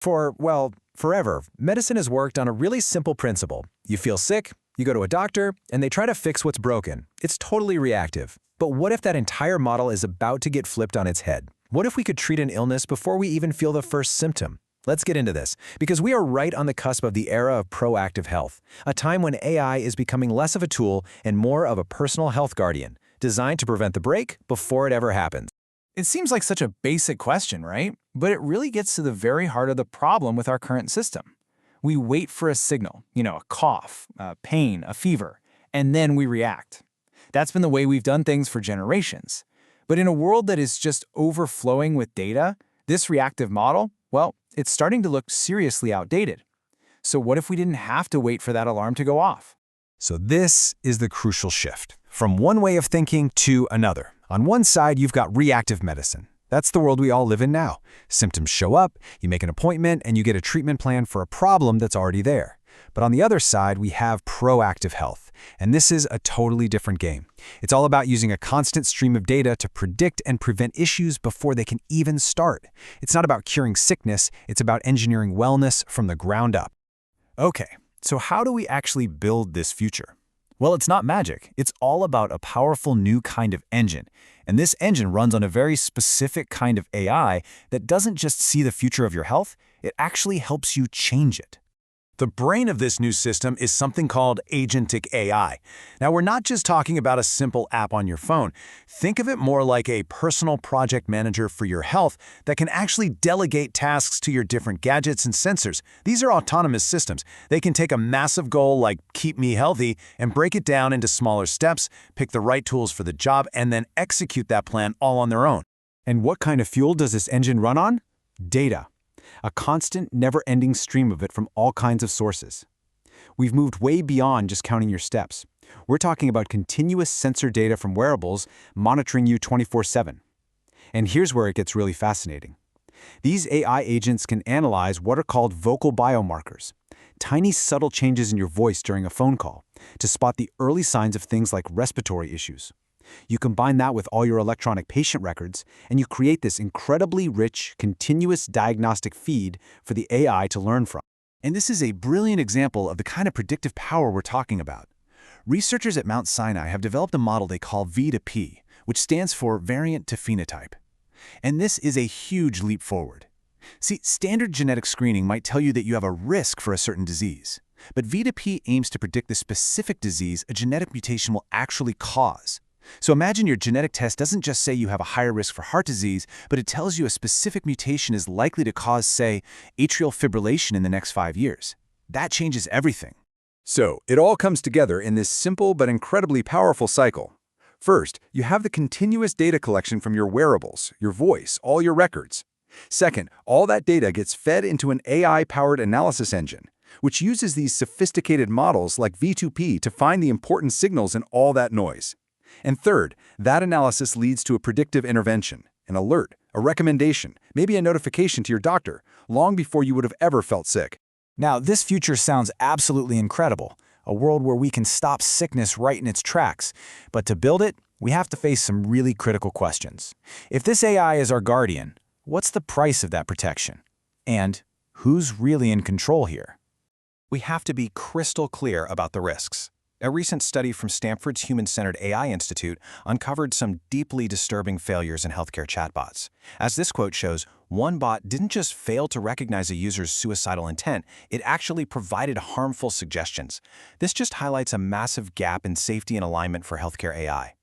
Well, forever, medicine has worked on a really simple principle. You feel sick, you go to a doctor, and they try to fix what's broken. It's totally reactive. But what if that entire model is about to get flipped on its head? What if we could treat an illness before we even feel the first symptom? Let's get into this, because we are right on the cusp of the era of proactive health, a time when AI is becoming less of a tool and more of a personal health guardian, designed to prevent the break before it ever happens. It seems like such a basic question, right? But it really gets to the very heart of the problem with our current system. We wait for a signal, a cough, a pain, a fever, and then we react. That's been the way we've done things for generations. But in a world that is just overflowing with data, this reactive model, well, it's starting to look seriously outdated. So what if we didn't have to wait for that alarm to go off? So this is the crucial shift, from one way of thinking to another. On one side, you've got reactive medicine. That's the world we all live in now. Symptoms show up, you make an appointment, and you get a treatment plan for a problem that's already there. But on the other side, we have proactive health. And this is a totally different game. It's all about using a constant stream of data to predict and prevent issues before they can even start. It's not about curing sickness, it's about engineering wellness from the ground up. Okay, so how do we actually build this future? Well, it's not magic. It's all about a powerful new kind of engine. And this engine runs on a very specific kind of AI that doesn't just see the future of your health, it actually helps you change it. The brain of this new system is something called agentic AI. Now, we're not just talking about a simple app on your phone. Think of it more like a personal project manager for your health that can actually delegate tasks to your different gadgets and sensors. These are autonomous systems. They can take a massive goal like keep me healthy and break it down into smaller steps, pick the right tools for the job, and then execute that plan all on their own. And what kind of fuel does this engine run on? Data. A constant, never-ending stream of it from all kinds of sources. We've moved way beyond just counting your steps. We're talking about continuous sensor data from wearables monitoring you 24/7. And here's where it gets really fascinating. These AI agents can analyze what are called vocal biomarkers, tiny subtle changes in your voice during a phone call, to spot the early signs of things like respiratory issues. You combine that with all your electronic patient records, and you create this incredibly rich, continuous diagnostic feed for the AI to learn from. And this is a brilliant example of the kind of predictive power we're talking about. Researchers at Mount Sinai have developed a model they call V to P, which stands for variant to phenotype. And this is a huge leap forward. See, standard genetic screening might tell you that you have a risk for a certain disease. But V to P aims to predict the specific disease a genetic mutation will actually cause. So imagine your genetic test doesn't just say you have a higher risk for heart disease, but it tells you a specific mutation is likely to cause, say, atrial fibrillation in the next 5 years. That changes everything. So, it all comes together in this simple but incredibly powerful cycle. First, you have the continuous data collection from your wearables, your voice, all your records. Second, all that data gets fed into an AI-powered analysis engine, which uses these sophisticated models like V2P to find the important signals in all that noise. And third, that analysis leads to a predictive intervention, an alert, a recommendation, maybe a notification to your doctor, long before you would have ever felt sick. Now, this future sounds absolutely incredible, a world where we can stop sickness right in its tracks. But to build it, we have to face some really critical questions. If this AI is our guardian, what's the price of that protection? And who's really in control here? We have to be crystal clear about the risks. A recent study from Stanford's Human-Centered AI Institute uncovered some deeply disturbing failures in healthcare chatbots. As this quote shows, one bot didn't just fail to recognize a user's suicidal intent, it actually provided harmful suggestions. This just highlights a massive gap in safety and alignment for healthcare AI.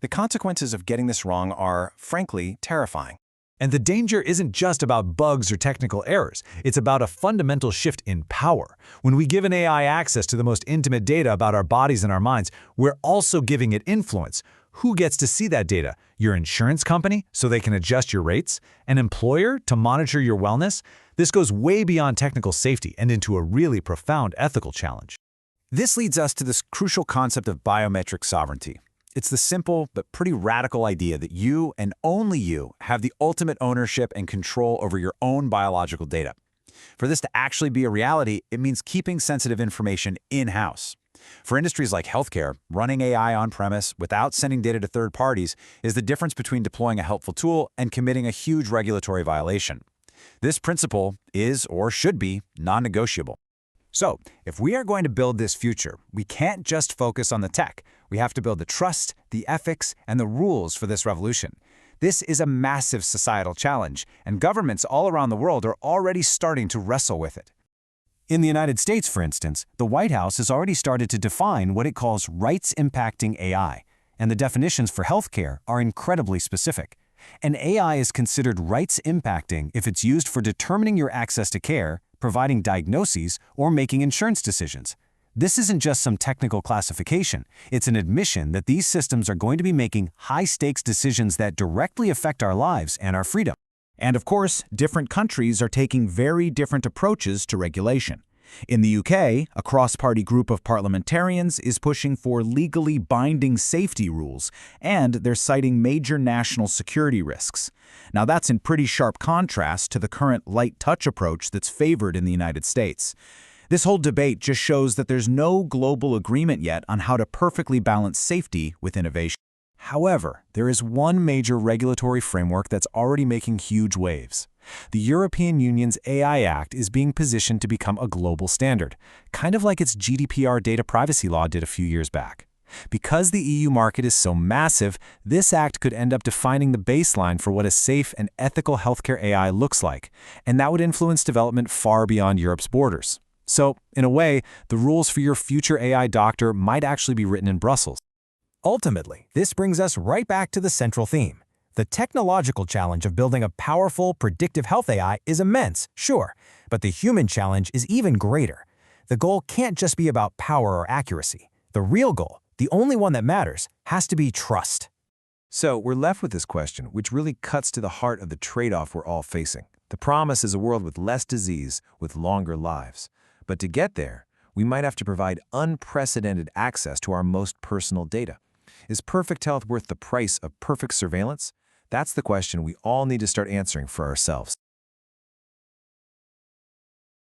The consequences of getting this wrong are, frankly, terrifying. And the danger isn't just about bugs or technical errors. It's about a fundamental shift in power. When we give an AI access to the most intimate data about our bodies and our minds, we're also giving it influence. Who gets to see that data? Your insurance company, so they can adjust your rates? An employer to monitor your wellness? This goes way beyond technical safety and into a really profound ethical challenge. This leads us to this crucial concept of biometric sovereignty. It's the simple but pretty radical idea that you and only you have the ultimate ownership and control over your own biological data. For this to actually be a reality, it means keeping sensitive information in-house. For industries like healthcare, running AI on-premise without sending data to third parties is the difference between deploying a helpful tool and committing a huge regulatory violation. This principle is, or should be, non-negotiable. So, if we are going to build this future, we can't just focus on the tech. We have to build the trust, the ethics, and the rules for this revolution. This is a massive societal challenge, and governments all around the world are already starting to wrestle with it. In the United States, for instance, the White House has already started to define what it calls rights-impacting AI, and the definitions for healthcare are incredibly specific. An AI is considered rights-impacting if it's used for determining your access to care, providing diagnoses, or making insurance decisions. This isn't just some technical classification. It's an admission that these systems are going to be making high-stakes decisions that directly affect our lives and our freedom. And of course, different countries are taking very different approaches to regulation. In the UK, a cross-party group of parliamentarians is pushing for legally binding safety rules, and they're citing major national security risks. Now that's in pretty sharp contrast to the current light touch approach that's favored in the United States. This whole debate just shows that there's no global agreement yet on how to perfectly balance safety with innovation. However, there is one major regulatory framework that's already making huge waves. The European Union's AI Act is being positioned to become a global standard, kind of like its GDPR data privacy law did a few years back. Because the EU market is so massive, this act could end up defining the baseline for what a safe and ethical healthcare AI looks like, and that would influence development far beyond Europe's borders. So, in a way, the rules for your future AI doctor might actually be written in Brussels. Ultimately, this brings us right back to the central theme. The technological challenge of building a powerful, predictive health AI is immense, sure, but the human challenge is even greater. The goal can't just be about power or accuracy. The real goal, the only one that matters, has to be trust. So we're left with this question, which really cuts to the heart of the trade-off we're all facing. The promise is a world with less disease, with longer lives. But to get there, we might have to provide unprecedented access to our most personal data. Is perfect health worth the price of perfect surveillance? That's the question we all need to start answering for ourselves.